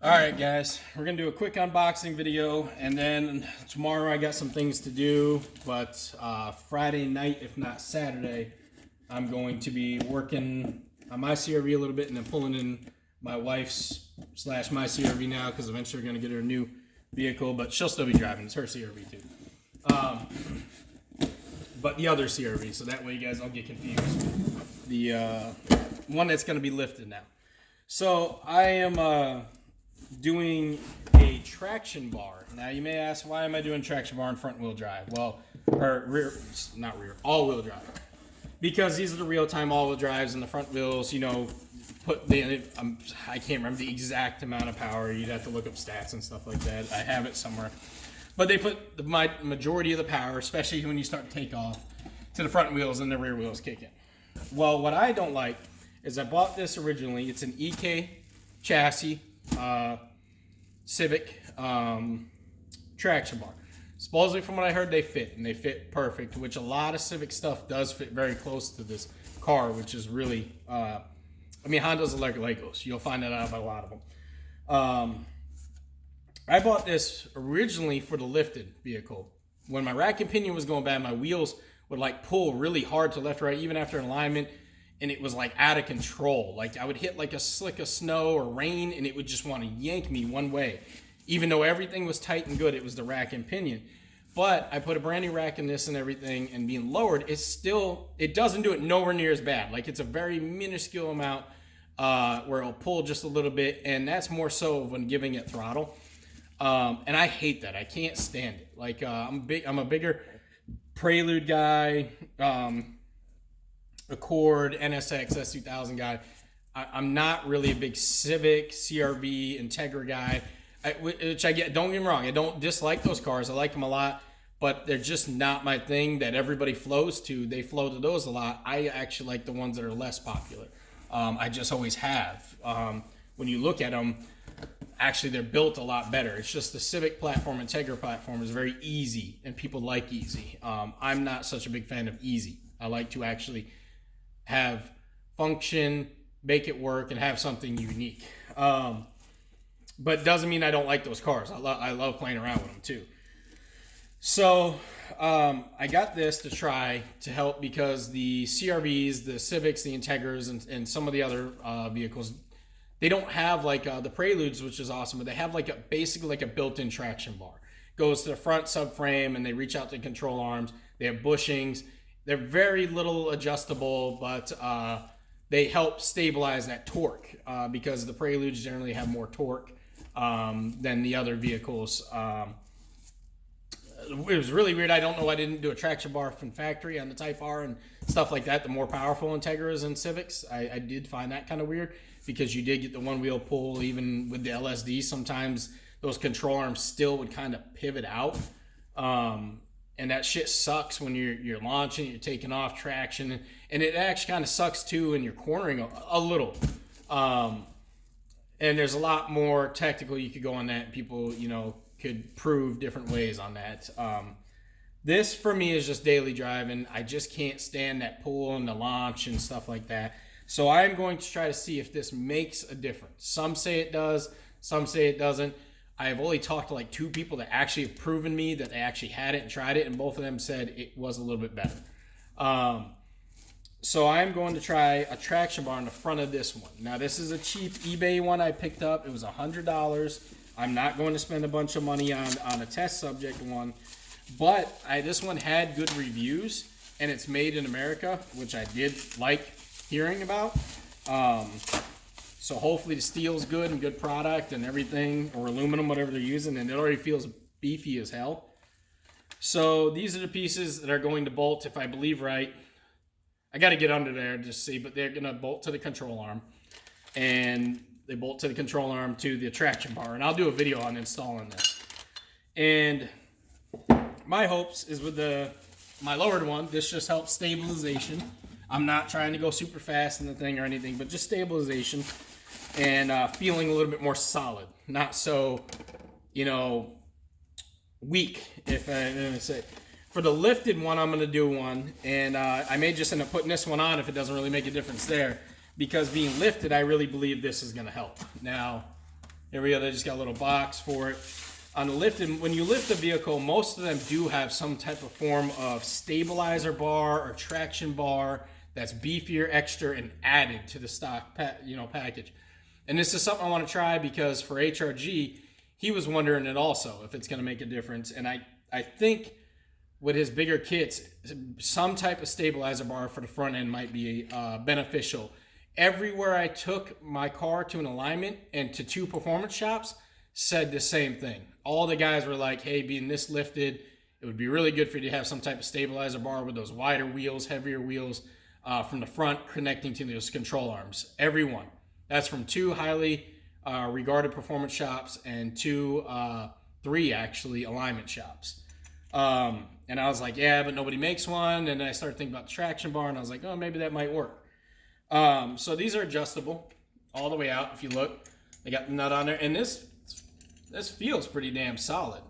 Alright guys, we're going to do a quick unboxing video, and then tomorrow I got some things to do, but Friday night, if not Saturday, I'm going to be working on my CRV a little bit and then pulling in my wife's / my CRV now, because eventually we're going to get her a new vehicle, but she'll still be driving. It's her CRV too. But the other CRV, so that way you guys don't get confused. The one that's going to be lifted now. So I am doing a traction bar. Now you may ask, why am I doing traction bar in front wheel drive? Well, or rear, not rear, all wheel drive. Because these are the real time all wheel drives, and the front wheels, you know, I can't remember the exact amount of power. You'd have to look up stats and stuff like that. I have it somewhere. But they put the majority of the power, especially when you start to take off, to the front wheels, and the rear wheels kick in. Well, what I don't like is I bought this originally. It's an EK chassis, Civic traction bar. Supposedly, from what I heard, they fit, and they fit perfect, which a lot of Civic stuff does fit very close to this car, which is really, I mean, Hondas are like Legos. You'll find that out about a lot of them. I bought this originally for the lifted vehicle. When my rack and pinion was going bad, my wheels would like pull really hard to left, right, even after alignment, and it was like out of control. Like I would hit like a slick of snow or rain, and it would just want to yank me one way. Even though everything was tight and good, it was the rack and pinion. But I put a brand new rack in this and everything, and being lowered, it doesn't do it nowhere near as bad. Like it's a very minuscule amount where it'll pull just a little bit, and that's more so when giving it throttle. And I hate that. I can't stand it. Like I'm a bigger Prelude guy, Accord, NSX, S2000 guy. I'm not really a big Civic, CRV, Integra guy. Which I get. Don't get me wrong. I don't dislike those cars. I like them a lot, but they're just not my thing that everybody flows to. They flow to those a lot. I actually like the ones that are less popular. I just always have. When you look at them, actually they're built a lot better. It's just the Civic platform, Integra platform is very easy, and people like easy. I'm not such a big fan of easy. I like to actually have function, make it work, and have something unique. But doesn't mean I don't like those cars. I love playing around with them too. So I got this to try to help, because the CRVs, the Civics, the Integras, and some of the other vehicles, they don't have like the Preludes, which is awesome, but they have like basically like a built-in traction bar. Goes to the front subframe, and they reach out to control arms. They have bushings. They're very little adjustable, but they help stabilize that torque because the Preludes generally have more torque than the other vehicles. It was really weird. I don't know why I didn't do a traction bar from factory on the Type R and stuff like that. The more powerful Integras and Civics, I did find that kind of weird, because you did get the one wheel pull. Even with the LSD, sometimes those control arms still would kind of pivot out. And that shit sucks when you're launching, you're taking off traction, and it actually kind of sucks too when you're cornering a little. And there's a lot more technical you could go on that, and people, you know, could prove different ways on that. This for me is just daily driving. I just can't stand that pull and the launch and stuff like that. So I'm going to try to see if this makes a difference. Some say it does, some say it doesn't. I have only talked to like 2 people that actually have proven me that they actually had it and tried it, and both of them said it was a little bit better. So I'm going to try a traction bar on the front of this one. Now, this is a cheap eBay one I picked up. It was $100. I'm not going to spend a bunch of money on a test subject one, but this one had good reviews, and it's made in America, which I did like hearing about. So hopefully the steel's good and good product and everything, or aluminum, whatever they're using, and it already feels beefy as hell. So these are the pieces that are going to bolt, if I believe right. I got to get under there to see, but they're going to bolt to the control arm, and they bolt to the control arm to the traction bar, and I'll do a video on installing this. And my hopes is with my lowered one, this just helps stabilization. I'm not trying to go super fast in the thing or anything, but just stabilization and feeling a little bit more solid, not so, you know, weak, if I'm going to say. For the lifted one, I'm going to do one, and I may just end up putting this one on if it doesn't really make a difference there, because being lifted, I really believe this is going to help. Now, Here we go. They just got a little box for it. On the lifted, when you lift a vehicle, most of them do have some type of form of stabilizer bar or traction bar that's beefier, extra, and added to the stock package. And this is something I want to try because for HRG, he was wondering it also, if it's going to make a difference. And I think with his bigger kits, some type of stabilizer bar for the front end might be beneficial. Everywhere I took my car to an alignment and to 2 performance shops said the same thing. All the guys were like, hey, being this lifted, it would be really good for you to have some type of stabilizer bar with those wider wheels, heavier wheels from the front connecting to those control arms. Everyone. That's from 2 highly regarded performance shops and 3 actually alignment shops. And I was like, yeah, but nobody makes one. And then I started thinking about the traction bar, and I was like, oh, maybe that might work. So these are adjustable all the way out. If you look, they got the nut on there, and this feels pretty damn solid.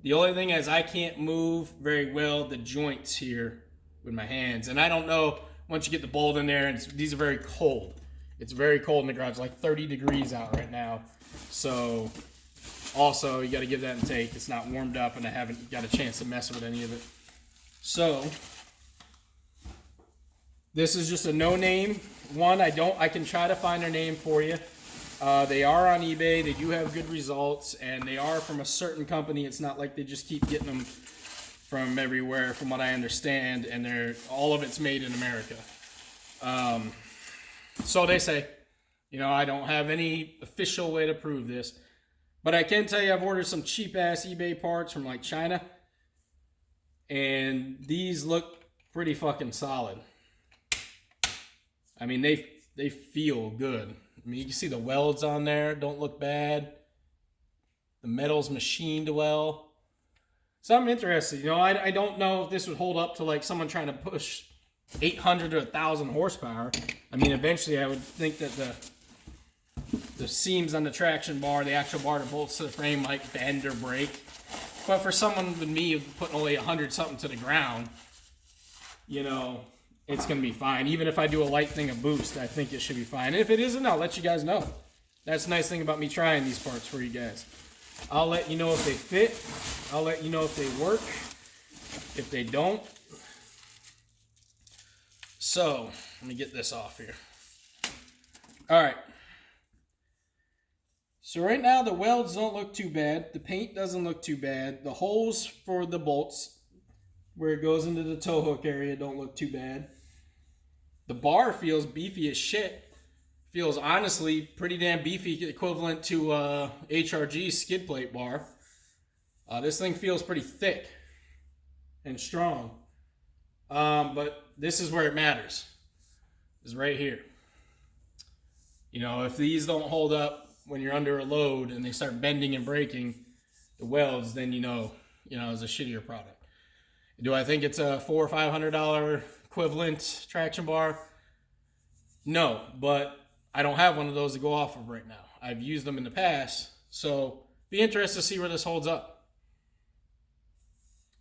The only thing is I can't move very well the joints here with my hands, and I don't know once you get the bolt in there. These are very cold. It's very cold in the garage, like 30 degrees out right now. So also you got to give that a take. It's not warmed up, and I haven't got a chance to mess with any of it. So this is just a no-name one. I can try to find their name for you. They are on eBay. They do have good results, and they are from a certain company. It's not like they just keep getting them from everywhere, from what I understand, and all of it's made in America. So they say. I don't have any official way to prove this, but I can tell you I've ordered some cheap-ass eBay parts from like China, and these look pretty fucking solid. I mean, they feel good. I mean, you can see the welds on there don't look bad. The metal's machined well. So I'm interested. I don't know if this would hold up to like someone trying to push 800 to 1,000 horsepower. I mean, eventually I would think that the seams on the traction bar, the actual bar that bolts to the frame, might bend or break. But for someone with me putting only 100 something to the ground, it's going to be fine. Even if I do a light thing of boost, I think it should be fine. And if it isn't, I'll let you guys know. That's the nice thing about me trying these parts for you guys. I'll let you know if they fit. I'll let you know if they work. If they don't. So, let me get this off here. All right. So right now, the welds don't look too bad. The paint doesn't look too bad. The holes for the bolts, where it goes into the tow hook area, don't look too bad. The bar feels beefy as shit. Feels honestly pretty damn beefy, equivalent to HRG skid plate bar. This thing feels pretty thick and strong. But this is where it matters. Is right here. If these don't hold up when you're under a load and they start bending and breaking the welds, then it's a shittier product. Do I think it's a $400 or $500 equivalent traction bar? No, but I don't have one of those to go off of right now. I've used them in the past, so be interested to see where this holds up.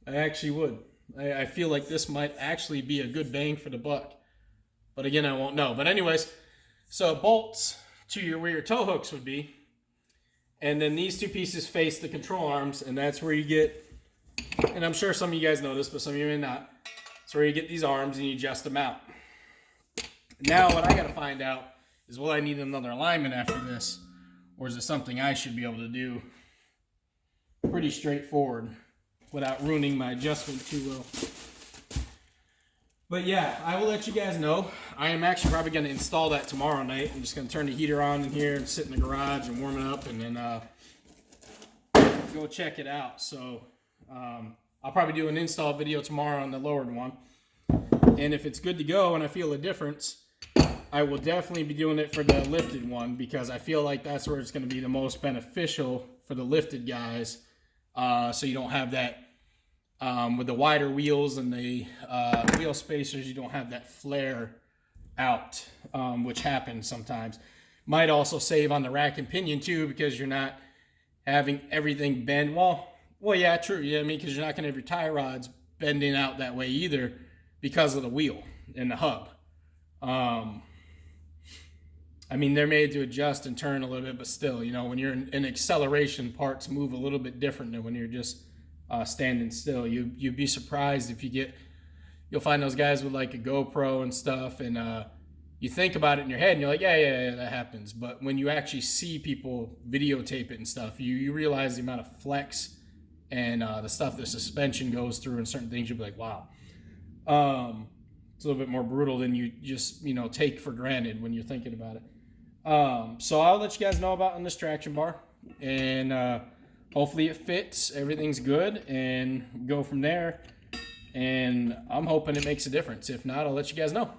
I actually would. I feel like this might actually be a good bang for the buck. But again, I won't know. But anyways, so bolts to where your tow hooks would be. And then these 2 pieces face the control arms, and that's where you get, and I'm sure some of you guys know this, but some of you may not. It's where you get these arms and you adjust them out. Now what I got to find out is, will I need another alignment after this? Or is it something I should be able to do pretty straightforward without ruining my adjustment too well? But yeah, I will let you guys know. I am actually probably going to install that tomorrow night. I'm just going to turn the heater on in here and sit in the garage and warm it up, and then go check it out. So I'll probably do an install video tomorrow on the lowered one. And if it's good to go and I feel a difference, I will definitely be doing it for the lifted one, because I feel like that's where it's going to be the most beneficial for the lifted guys. So you don't have that, with the wider wheels and the wheel spacers, you don't have that flare out, which happens sometimes. Might also save on the rack and pinion too, because you're not having everything bend. Well, yeah, true. Yeah, because you're not going to have your tie rods bending out that way either, because of the wheel and the hub. I mean, they're made to adjust and turn a little bit, but still, you know, when you're in acceleration, parts move a little bit different than when you're just standing still. You'd be surprised if you'll find those guys with like a GoPro and stuff, and you think about it in your head, and you're like, yeah, that happens. But when you actually see people videotape it and stuff, you realize the amount of flex and the stuff the suspension goes through and certain things. You'll be like, wow. It's a little bit more brutal than you just, you know, take for granted when you're thinking about it. So I'll let you guys know about on this traction bar, and hopefully it fits, everything's good, and go from there. And I'm hoping it makes a difference. If not, I'll let you guys know.